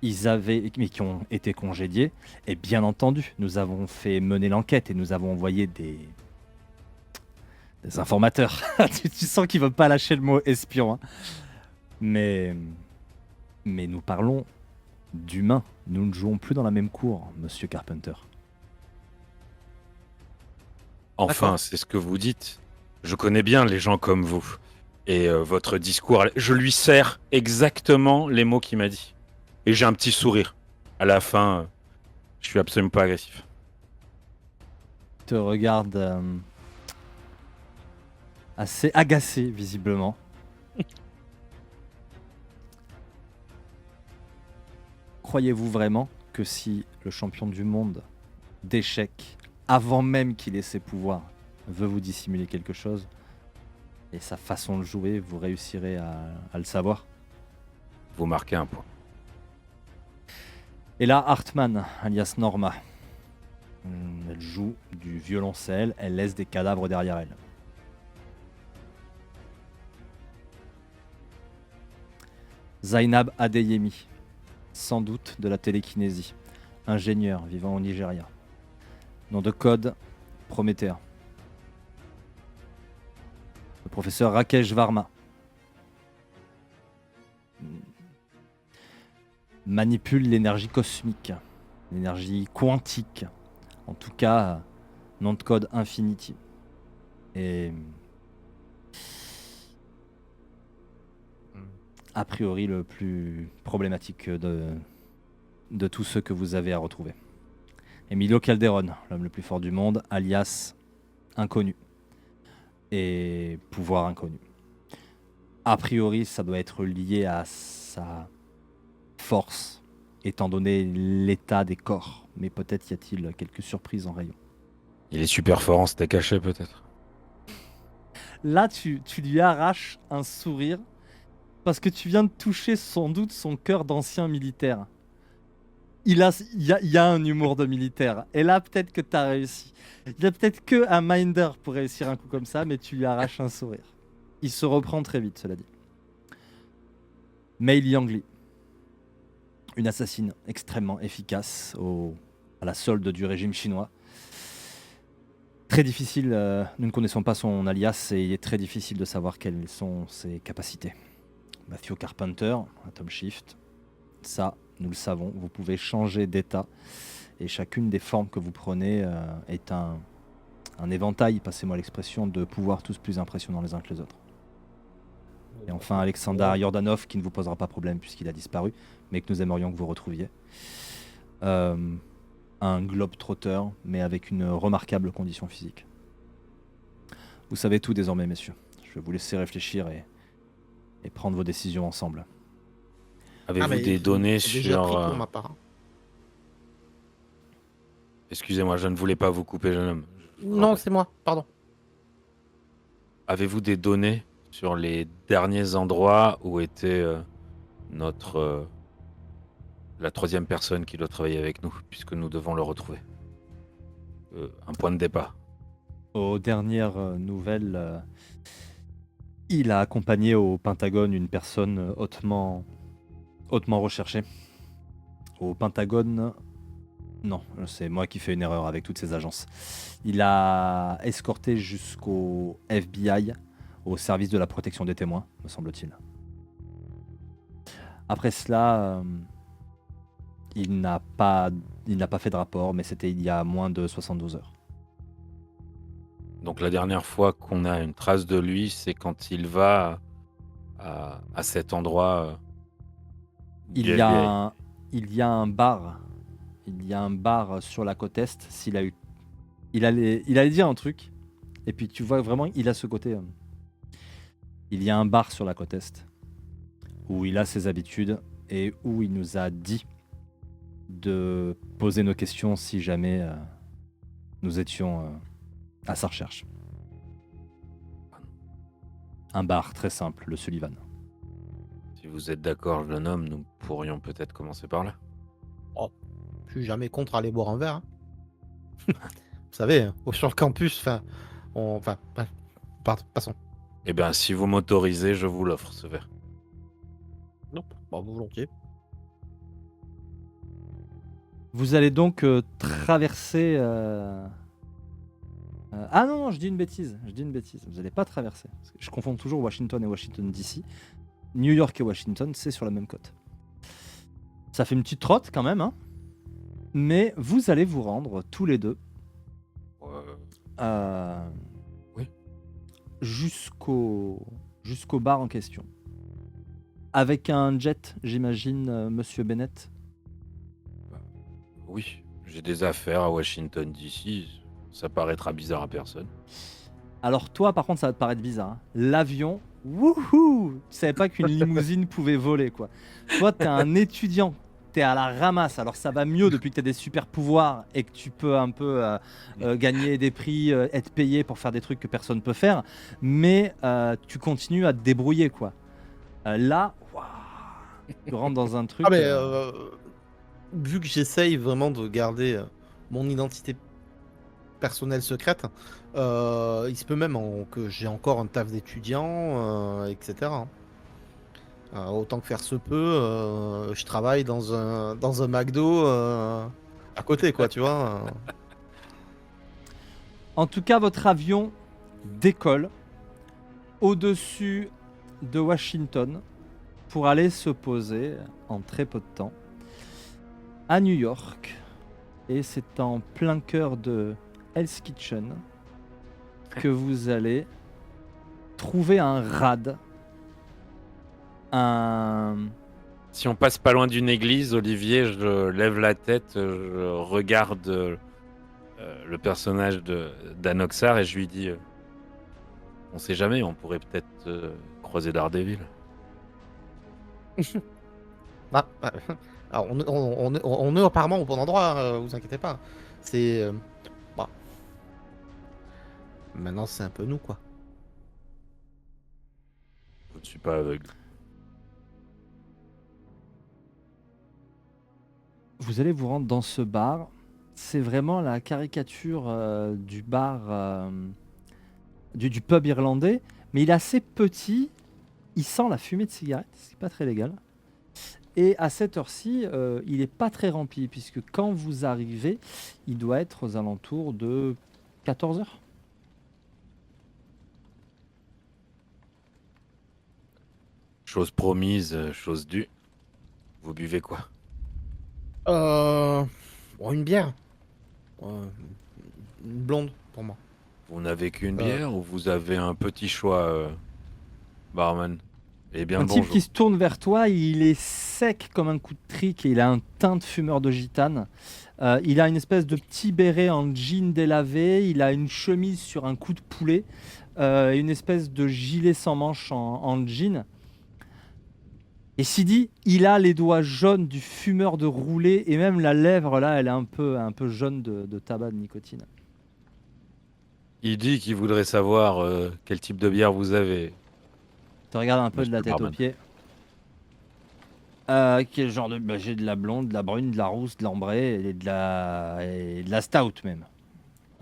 mais qui ont été congédiés. Et bien entendu, nous avons fait mener l'enquête et nous avons envoyé des informateurs. Tu sens qu'il ne veut pas lâcher le mot espion, hein. Mais, mais nous parlons d'humains. Nous ne jouons plus dans la même cour, monsieur Carpenter. enfin, D'accord. c'est ce que vous dites. Je connais bien les gens comme vous. Et votre discours, je lui sers exactement les mots qu'il m'a dit. Et j'ai un petit sourire. À la fin, je suis absolument pas agressif. Te regarde assez agacé, visiblement. Croyez-vous vraiment que si le champion du monde d'échecs, avant même qu'il ait ses pouvoirs, veut vous dissimuler quelque chose, et sa façon de jouer, vous réussirez à le savoir? Vous marquez un point. Et là, Hartmann, alias Norma, elle joue du violoncelle, elle laisse des cadavres derrière elle. Zainab Adeyemi, sans doute de la télékinésie, ingénieur vivant au Nigeria. Nom de code, Prométhée. Le professeur Rakesh Varma manipule l'énergie cosmique, l'énergie quantique, en tout cas, nom de code Infinity. Et a priori le plus problématique de tous ceux que vous avez à retrouver. Emilio Calderon, l'homme le plus fort du monde, alias Inconnu. Et pouvoir inconnu. A priori, ça doit être lié à sa force, étant donné l'état des corps. Mais peut-être y a-t-il quelques surprises en rayon. Il est super fort en steak haché, peut-être. Là, tu lui arraches un sourire parce que tu viens de toucher sans doute son cœur d'ancien militaire. Il y a un humour de militaire. Et là, peut-être que tu as réussi. Il y a peut-être que un minder pour réussir un coup comme ça, mais tu lui arraches un sourire. Il se reprend très vite, cela dit. Mei Liangli, une assassine extrêmement efficace à la solde du régime chinois. Très difficile, nous ne connaissons pas son alias et il est très difficile de savoir quelles sont ses capacités. Matthew Carpenter, Atom Shift, ça, nous le savons, vous pouvez changer d'état et chacune des formes que vous prenez est un éventail, passez-moi l'expression, de pouvoirs tous plus impressionnants les uns que les autres. Et enfin Alexander Yordanov, qui ne vous posera pas problème puisqu'il a disparu, mais que nous aimerions que vous retrouviez. Un globe-trotteur, mais avec une remarquable condition physique. Vous savez tout désormais, messieurs. Je vais vous laisser réfléchir et prendre vos décisions ensemble. Avez-vous des données j'ai déjà pris sur... pour ma part. Excusez-moi, je ne voulais pas vous couper, jeune homme. Non, c'est moi, pardon. Avez-vous des données sur les derniers endroits où était la troisième personne qui doit travailler avec nous, puisque nous devons le retrouver? Un point de départ. Aux dernières nouvelles, il a accompagné au Pentagone une personne hautement recherchée. Au Pentagone, non, c'est moi qui fais une erreur avec toutes ces agences. Il a escorté jusqu'au FBI, au service de la protection des témoins, me semble-t-il. Après cela, il n'a pas fait de rapport, mais c'était il y a moins de 72 heures. Donc la dernière fois qu'on a une trace de lui, c'est quand il va à cet endroit. Il du y FBI. a un bar. Il y a un bar sur la côte est. Il allait dire un truc. Et puis tu vois vraiment, il a ce côté. Il y a un bar sur la côte est où il a ses habitudes et où il nous a dit de poser nos questions si jamais nous étions à sa recherche. Un bar très simple, le Sullivan. Si vous êtes d'accord, jeune homme, nous pourrions peut-être commencer par là. Oh, je suis jamais contre aller boire un verre, hein. Vous savez, hein, sur le campus, enfin, bref, passons. Eh bien, si vous m'autorisez, je vous l'offre, ce verre. Non, bon, volontiers. Vous allez donc traverser. Ah non, je dis une bêtise. Vous n'allez pas traverser. Parce que je confonds toujours Washington et Washington DC. New York et Washington, c'est sur la même côte. Ça fait une petite trotte quand même, hein. Mais vous allez vous rendre tous les deux Oui. jusqu'au bar en question. Avec un jet, j'imagine, Monsieur Bennett. Oui, j'ai des affaires à Washington DC. Ça paraîtra bizarre à personne. Alors toi, par contre, ça va te paraître bizarre, hein. L'avion, wouhou! Tu savais pas qu'une limousine pouvait voler, quoi. Toi, t'es un étudiant, t'es à la ramasse. Alors ça va mieux depuis que t'as des super pouvoirs et que tu peux un peu gagner des prix, être payé pour faire des trucs que personne peut faire. Mais tu continues à te débrouiller, quoi. Là, waouh, tu rentres dans un truc. Ah, mais vu que j'essaye vraiment de garder mon identité personnelle secrète, il se peut même que j'ai encore un taf d'étudiant, etc. hein. Autant que faire se peut, je travaille dans un McDo à côté, quoi, tu vois. En tout cas, votre avion décolle au-dessus de Washington pour aller se poser en très peu de temps à New York. Et c'est en plein cœur de Hell's Kitchen que vous allez trouver un rad. Si on passe pas loin d'une église, Olivier, je lève la tête, je regarde le personnage d'Anoxar et je lui dis on sait jamais, on pourrait peut-être croiser Daredevil. Ah, alors on est apparemment au bon endroit, vous inquiétez pas. C'est. Bah. Maintenant, c'est un peu nous, quoi. Je ne suis pas aveugle. Vous allez vous rendre dans ce bar. C'est vraiment la caricature du bar, du pub irlandais. Mais il est assez petit. Il sent la fumée de cigarette. C'est pas très légal. Et à cette heure-ci, il n'est pas très rempli. Puisque quand vous arrivez, il doit être aux alentours de 14h. Chose promise, chose due. Vous buvez quoi? Bon, une bière. Une blonde, pour moi. Vous n'avez qu'une bière ou vous avez un petit choix, barman? Eh bien, Un le type bonjour. qui se tourne vers toi, il est sec comme un coup de trick et il a un teint de fumeur de gitane. Il a une espèce de petit béret en jean délavé, il a une chemise sur un coup de poulet, et une espèce de gilet sans manches en jean. Et Sidi, il a les doigts jaunes du fumeur de roulé et même la lèvre là, elle est un peu jaune de tabac de nicotine. Il dit qu'il voudrait savoir quel type de bière vous avez. Tu regardes un peu de la Monsieur le tête aux barman. pieds. Quel genre de... Bah, j'ai de la blonde, de la brune, de la rousse, de l'ambrée et de la stout même.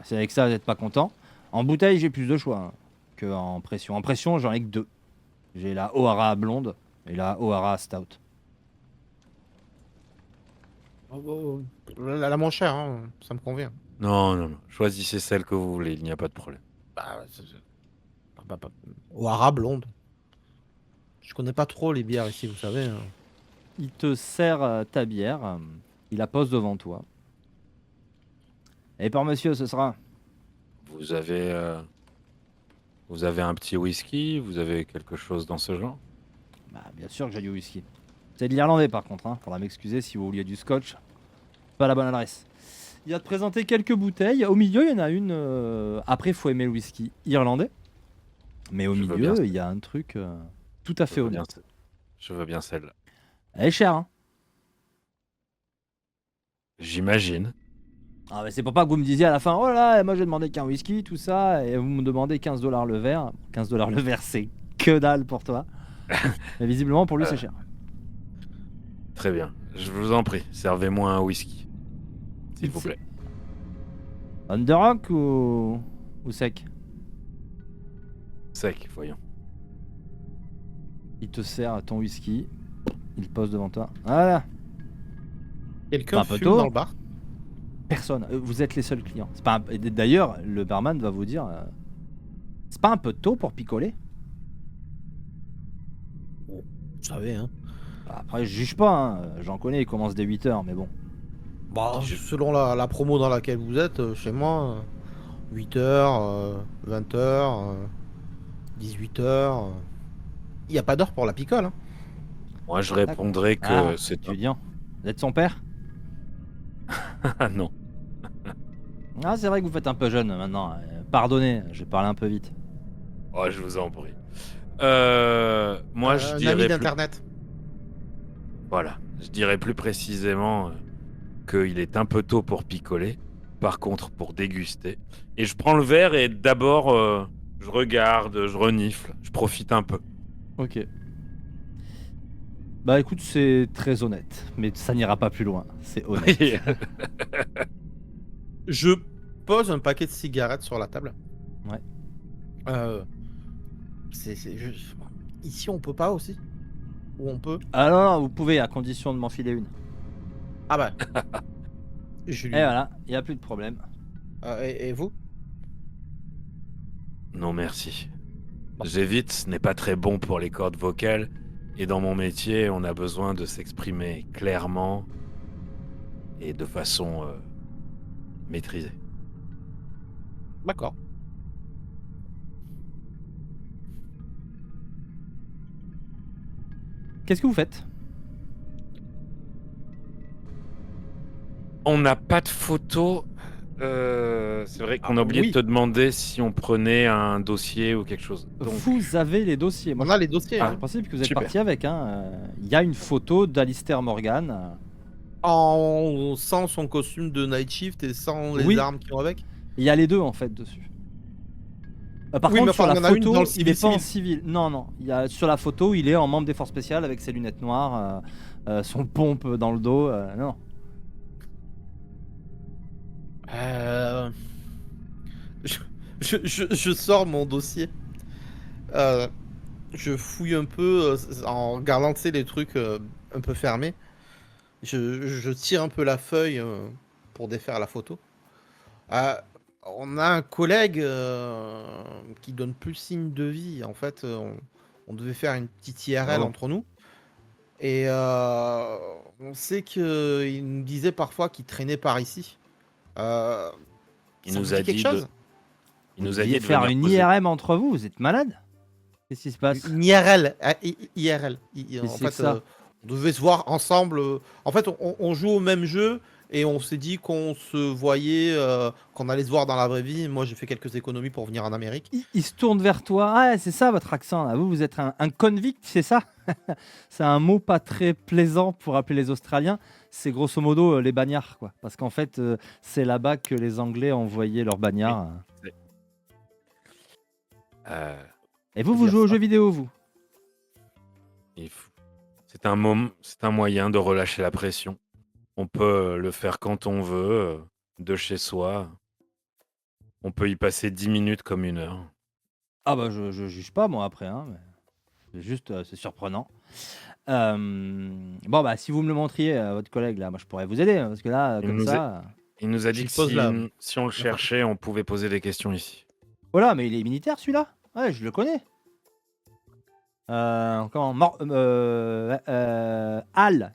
C'est avec ça, vous n'êtes pas content. En bouteille, j'ai plus de choix hein, qu'en pression. En pression, j'en ai que deux. J'ai la O'Hara blonde et la O'Hara stout. La moins chère, hein, ça me convient. Non, non, non. Choisissez celle que vous voulez, il n'y a pas de problème. Bah, O'Hara blonde. Je connais pas trop les bières ici, vous savez. hein. Il te sert ta bière, il la pose devant toi. Et pour monsieur, ce sera... Vous avez un petit whisky? Vous avez quelque chose dans ce genre? Bah, bien sûr que j'ai du whisky. C'est de l'irlandais par contre, hein. Faudra m'excuser si vous vouliez du scotch. Pas la bonne adresse. Il va te présenter quelques bouteilles. Au milieu, il y en a une. Après, il faut aimer le whisky irlandais. Mais au Je veux milieu, bien. il y a un truc tout à fait honnête. Je veux bien celle-là. Elle est chère, hein. J'imagine. Ah, mais c'est pour pas que vous me disiez à la fin, oh là, moi j'ai demandé qu'un whisky, tout ça, et vous me demandez 15$ le verre. 15$ le verre, c'est que dalle pour toi. Mais visiblement, pour lui, c'est cher. Très bien. Je vous en prie, servez-moi un whisky. S'il vous C'est- plaît. On the rock ou sec? Sec, voyons. Il te sert ton whisky. Il pose devant toi. Voilà. Quelqu'un Un peu fume tôt. dans le bar? Personne. Vous êtes les seuls clients. C'est pas un- et d'ailleurs, le barman va vous dire c'est pas un peu tôt pour picoler? Vous savez, hein. Après, je juge pas. J'en connais, ils commencent dès 8h, mais bon. Bah, selon la promo dans laquelle vous êtes, chez moi, 8h, 20h, 18h. Il n'y a pas d'heure pour la picole, hein. Moi, je répondrais que Ah, c'est tu dis, vous êtes son père? Ah non. Ah, c'est vrai que vous faites un peu jeune maintenant. Pardonnez, j'ai parlé un peu vite. Oh, je vous en prie. Moi, je Un ami dirais plus... d'internet. Voilà. Je dirais plus précisément qu'il est un peu tôt pour picoler. Par contre, pour déguster. Et je prends le verre et d'abord, je regarde, je renifle, je profite un peu. Ok. Bah écoute, c'est très honnête, mais ça n'ira pas plus loin. C'est honnête. Je pose un paquet de cigarettes sur la table. Ouais. Ici, on peut pas aussi? Ou on peut? Ah non, non, vous pouvez, à condition de m'enfiler une. Ah bah. Je Et lui... voilà, il n'y a plus de problème. et vous? Non, merci. Bon. J'évite, ce n'est pas très bon pour les cordes vocales. Et dans mon métier, on a besoin de s'exprimer clairement et de façon maîtrisée. D'accord. Qu'est-ce que vous faites? On n'a pas de photo. C'est vrai qu'on a oublié oui. de te demander si on prenait un dossier ou quelque chose. Donc, Vous avez les dossiers. Moi, On a les dossiers, je hein. pars du principe que vous êtes Super. parti avec. Il y a une photo d'Alistair Morgan. Sans son costume de Night Shift et sans les Oui. armes qui vont avec. Il y a les deux en fait dessus. Par Oui, contre, mais sur enfin, la il y en a une photo, dans le il est pas en civil. civil. Non, non. Sur la photo, il est en membre des forces spéciales avec ses lunettes noires, son pompe dans le dos. Non. Je sors mon dossier. Je fouille un peu en regardant, tu sais, les trucs un peu fermés. Je tire un peu la feuille pour défaire la photo. On a un collègue qui donne plus signe de vie. En fait, on devait faire une petite IRL Oh. entre nous. Et on sait qu'il nous disait parfois qu'il traînait par ici. il Ça nous vous a dit quelque dit chose? il Vous nous a deviez dit de faire venir une poser. IRM entre vous. Vous êtes malade? Qu'est-ce qui se passe? Une IRL. IRL. En c'est fait, que ça on devait se voir ensemble. En fait, on joue au même jeu et on s'est dit qu'on se voyait, qu'on allait se voir dans la vraie vie. Moi, j'ai fait quelques économies pour venir en Amérique. Il se tourne vers toi. Ah, c'est ça votre accent là. Vous êtes un convict, c'est ça? C'est un mot pas très plaisant pour appeler les Australiens. C'est grosso modo les bagnards, quoi. Parce qu'en fait, c'est là-bas que les Anglais envoyaient leurs bagnards. Et vous, faut vous dire jouez aux ça. jeux vidéo, vous? C'est un moyen de relâcher la pression. On peut le faire quand on veut, de chez soi. On peut y passer 10 minutes comme 1 heure. Ah bah je juge pas moi après, hein, mais c'est juste c'est surprenant. Bon bah si vous me le montriez à votre collègue là, moi je pourrais vous aider hein, parce que là Il comme nous ça. Il nous a dit Il que pose la- si on le cherchait, on pouvait poser des questions ici. Voilà, mais il est militaire celui-là. Ouais, je le connais. Comment Al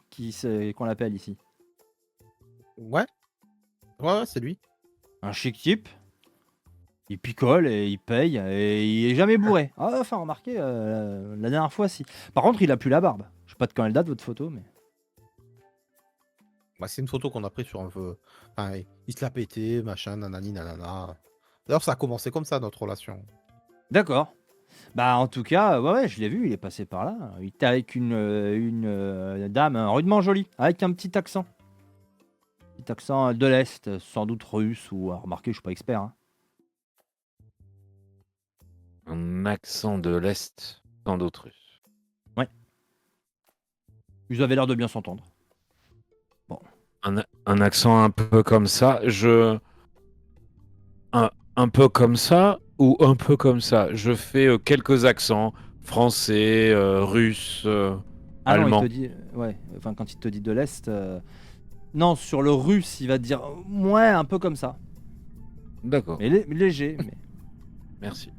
qu'on l'appelle ici. Ouais. Ouais, c'est lui. Un chic type. Il picole et il paye et il est jamais bourré. Ah, enfin remarquez la dernière fois si. Par contre, il a plus la barbe. Je sais pas de quand elle date votre photo mais. Bah, c'est une photo qu'on a prise sur un feu. Enfin, il se l'a pété, machin, nanani, nanana. D'ailleurs, ça a commencé comme ça, notre relation. D'accord. Bah en tout cas, ouais, je l'ai vu, il est passé par là. Il était avec une dame rudement jolie, avec un petit accent. Petit accent de l'Est, sans doute russe ou remarquez, je suis pas expert. Hein. Un accent de l'Est, sans d'autres russe. Ils avaient l'air de bien s'entendre. Un accent un peu comme ça, un peu comme ça ou un peu comme ça. Je fais quelques accents français, russe, Ah non, il allemand. te dit, ouais, enfin quand il te dit de l'Est, non, sur le russe, il va te dire, ouais, un peu comme ça, D'accord, mais léger. Mais... merci.